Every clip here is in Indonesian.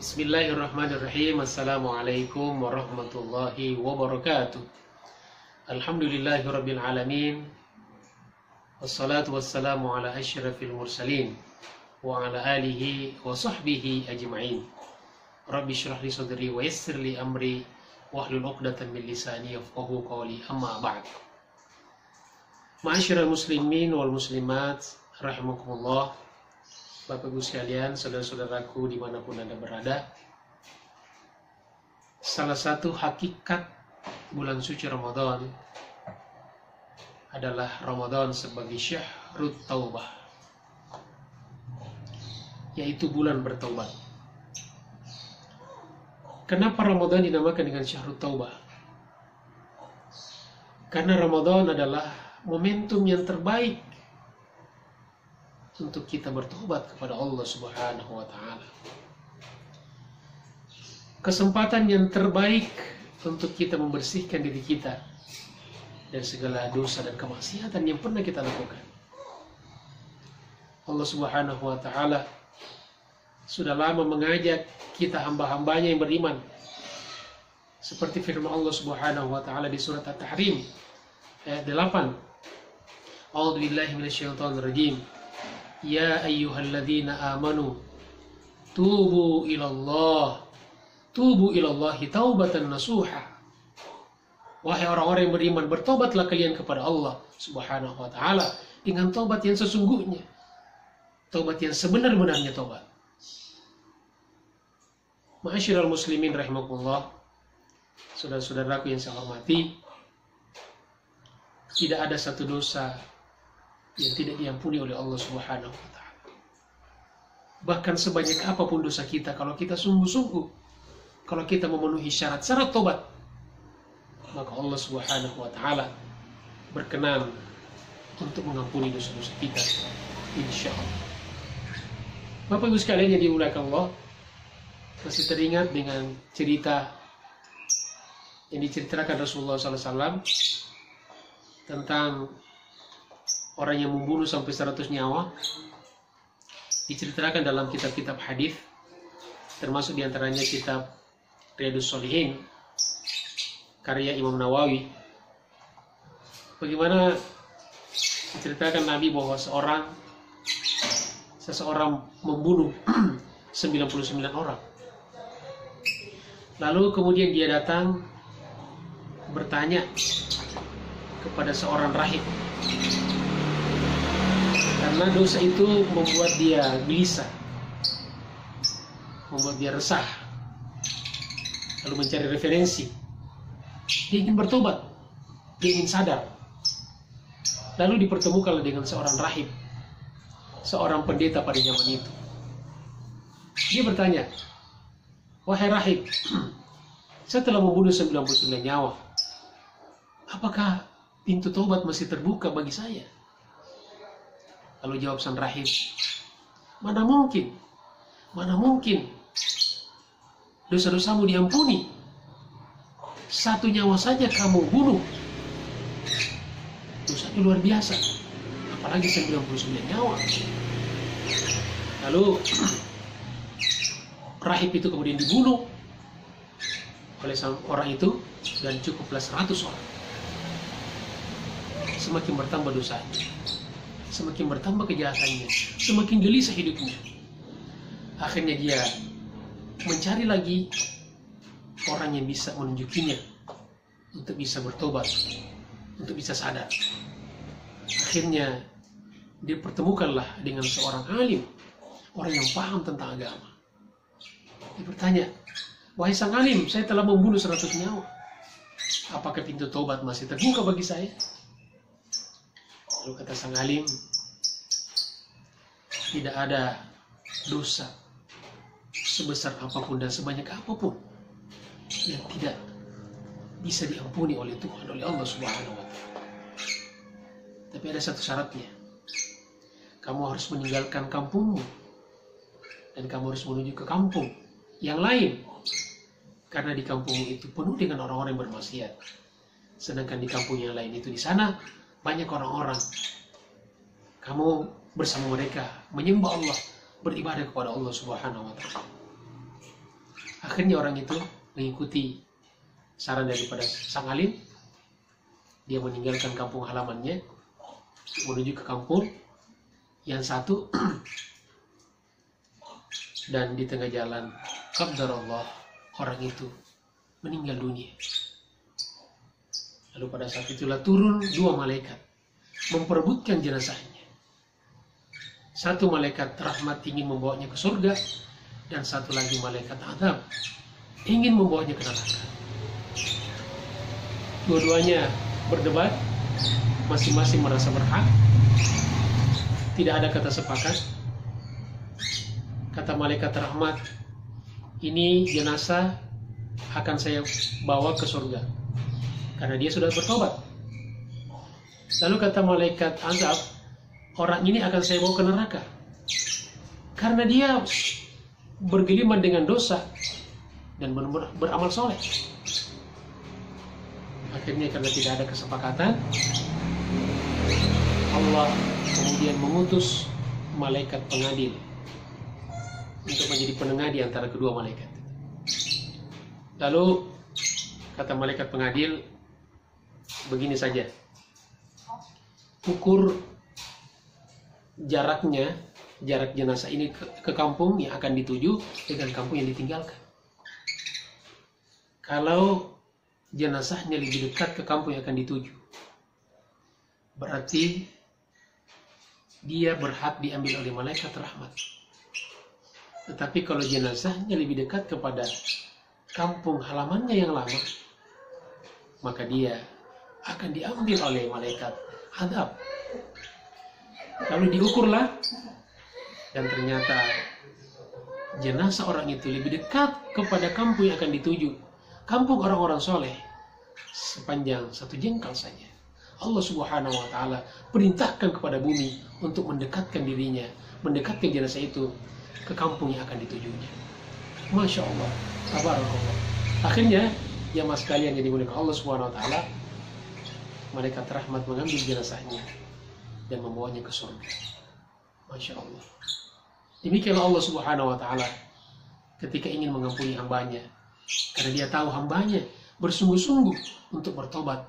Bismillahirrahmanirrahim. Assalamualaikum warahmatullahi wabarakatuh. Alhamdulillahirabbil alamin. Wassalatu wassalamu ala asyrafil mursalin wa ala alihi wa sahbihi ajma'in. Rabbi shrah li sadri wa yassir li amri wahlul 'uqdatam min lisani yafqahu qawli. Amma ba'd. Ma'asyiral muslimin wal muslimat rahimakumullah. Bapak Ibu sekalian, saudara-saudaraku dimanapun Anda berada, salah satu hakikat bulan suci Ramadan adalah Ramadan sebagai syahrut taubah, yaitu bulan bertaubat. Kenapa Ramadan dinamakan dengan syahrut taubah? Karena Ramadan adalah momentum yang terbaik untuk kita bertobat kepada Allah Subhanahu wa Ta'ala. Kesempatan yang terbaik untuk kita membersihkan diri kita dari segala dosa dan kemaksiatan yang pernah kita lakukan. Allah Subhanahu wa Ta'ala sudah lama mengajak kita hamba-hambanya yang beriman, seperti firman Allah Subhanahu wa Ta'ala di surat At-Tahrim ayat 8. A'udzu billahi minasyaitonir rajim. Ya ayyuhalladzina amanu tubu ilallahi taubatan nasuha. Wahai orang-orang yang beriman, bertobatlah kalian kepada Allah Subhanahu wa Ta'ala dengan taubat yang sesungguhnya, taubat yang sebenar-benarnya taubat. Ma'asyiral muslimin rahimakumullah, saudara-saudaraku yang saya hormati, tidak ada satu dosa yang tidak diampuni oleh Allah Subhanahu wa Ta'ala. Bahkan sebanyak apapun dosa kita, kalau kita sungguh-sungguh, kalau kita memenuhi syarat-syarat tobat, maka Allah Subhanahu wa Ta'ala berkenan untuk mengampuni dosa-dosa kita, insya Allah. Bapak Ibu sekalian yang dimuliakan Allah, masih teringat dengan cerita yang diceritakan Rasulullah SAW tentang orang yang membunuh sampai 100 nyawa, diceritakan dalam kitab-kitab hadis, termasuk diantaranya kitab Riyadhus Shalihin karya Imam Nawawi. Bagaimana diceritakan Nabi bahwa seseorang membunuh 99 orang. Lalu kemudian dia datang bertanya kepada seorang rahib, karena dosa itu membuat dia gelisah, membuat dia resah, lalu mencari referensi. Dia ingin bertobat, dia ingin sadar. Lalu dipertemukanlah dengan seorang rahib, seorang pendeta pada zaman itu. Dia bertanya, wahai rahib, saya telah membunuh 99 nyawa. Apakah pintu tobat masih terbuka bagi saya? Lalu jawab sang rahib, mana mungkin dosa-dosamu diampuni. 1 nyawa saja kamu bunuh, dosanya luar biasa, apalagi 99 nyawa. Lalu rahib itu kemudian dibunuh oleh sang orang itu, dan cukuplah 100 orang. Semakin bertambah dosanya, semakin bertambah kejahatannya, semakin gelisah hidupnya. Akhirnya dia mencari lagi orang yang bisa menunjukinya untuk bisa bertobat, untuk bisa sadar. Akhirnya dia pertemukanlah dengan seorang alim, orang yang paham tentang agama. Dia bertanya, wahai sang alim, saya telah membunuh 100 nyawa. Apakah pintu tobat masih terbuka bagi saya? Lalu kata sang alim, tidak ada dosa sebesar apapun dan sebanyak apapun yang tidak bisa diampuni oleh Tuhan, oleh Allah Subhanahu wa Ta'ala. Tapi ada satu syaratnya. Kamu harus meninggalkan kampungmu dan kamu harus menuju ke kampung yang lain, karena di kampungmu itu penuh dengan orang-orang yang bermaksiat. Sedangkan di kampung yang lain itu, di sana banyak orang-orang. Kamu bersama mereka menyembah Allah, beribadah kepada Allah Subhanahu wa Ta'ala. Akhirnya orang itu mengikuti saran daripada sang alim. Dia meninggalkan kampung halamannya menuju ke kampung yang satu. Dan di tengah jalan, qadarullah, orang itu meninggal dunia. Lalu pada saat itulah turun dua malaikat memperebutkan jenazahnya. Satu malaikat rahmat ingin membawanya ke surga, dan satu lagi malaikat azab ingin membawanya ke neraka. Dua-duanya berdebat, masing-masing merasa berhak. Tidak ada kata sepakat. Kata malaikat rahmat, ini jenazah akan saya bawa ke surga karena dia sudah bertobat. Lalu kata malaikat azab, orang ini akan saya bawa ke neraka karena dia bergelimang dengan dosa dan beramal soleh. Akhirnya karena tidak ada kesepakatan, Allah kemudian mengutus malaikat pengadil untuk menjadi penengah di antara kedua malaikat. Lalu kata malaikat pengadil, begini saja, ukur jarak jenazah ini ke kampung yang akan dituju dengan kampung yang ditinggalkan. Kalau jenazahnya lebih dekat ke kampung yang akan dituju, berarti dia berhak diambil oleh malaikat rahmat. Tetapi kalau jenazahnya lebih dekat kepada kampung halamannya yang lama, maka dia akan diambil oleh malaikat azab. Lalu diukurlah, dan ternyata jenazah orang itu lebih dekat kepada kampung yang akan dituju, kampung orang-orang soleh, sepanjang 1 jengkal saja. Allah Subhanahu wa Ta'ala perintahkan kepada bumi untuk mendekatkan dirinya, mendekatkan jenazah itu ke kampung yang akan ditujunya. Masya Allah, tabarakallah. Akhirnya, jamaah sekalian yang dimuliakan Allah Subhanahu wa Ta'ala, malaikat rahmat mengambil jenazahnya dan membawanya ke surga. Masya Allah. Demikianlah Allah Subhanahu wa Ta'ala ketika ingin mengampuni hambanya, karena dia tahu hambanya bersungguh-sungguh untuk bertobat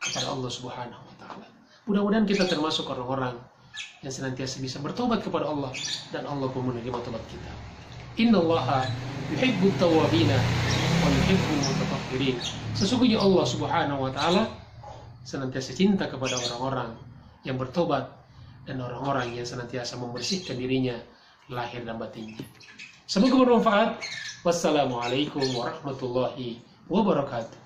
kepada Allah Subhanahu wa Ta'ala. Mudah-mudahan kita termasuk orang-orang yang senantiasa bisa bertobat kepada Allah, dan Allah pun menerima tobat kita. Innallaha yuhibbut tawwabina wa yuhibbul mutatahhirin. Sesungguhnya Allah Subhanahu wa Ta'ala senantiasa cinta kepada orang-orang yang bertobat dan orang-orang yang senantiasa membersihkan dirinya lahir dan batinnya. Semoga bermanfaat. Wassalamualaikum warahmatullahi wabarakatuh.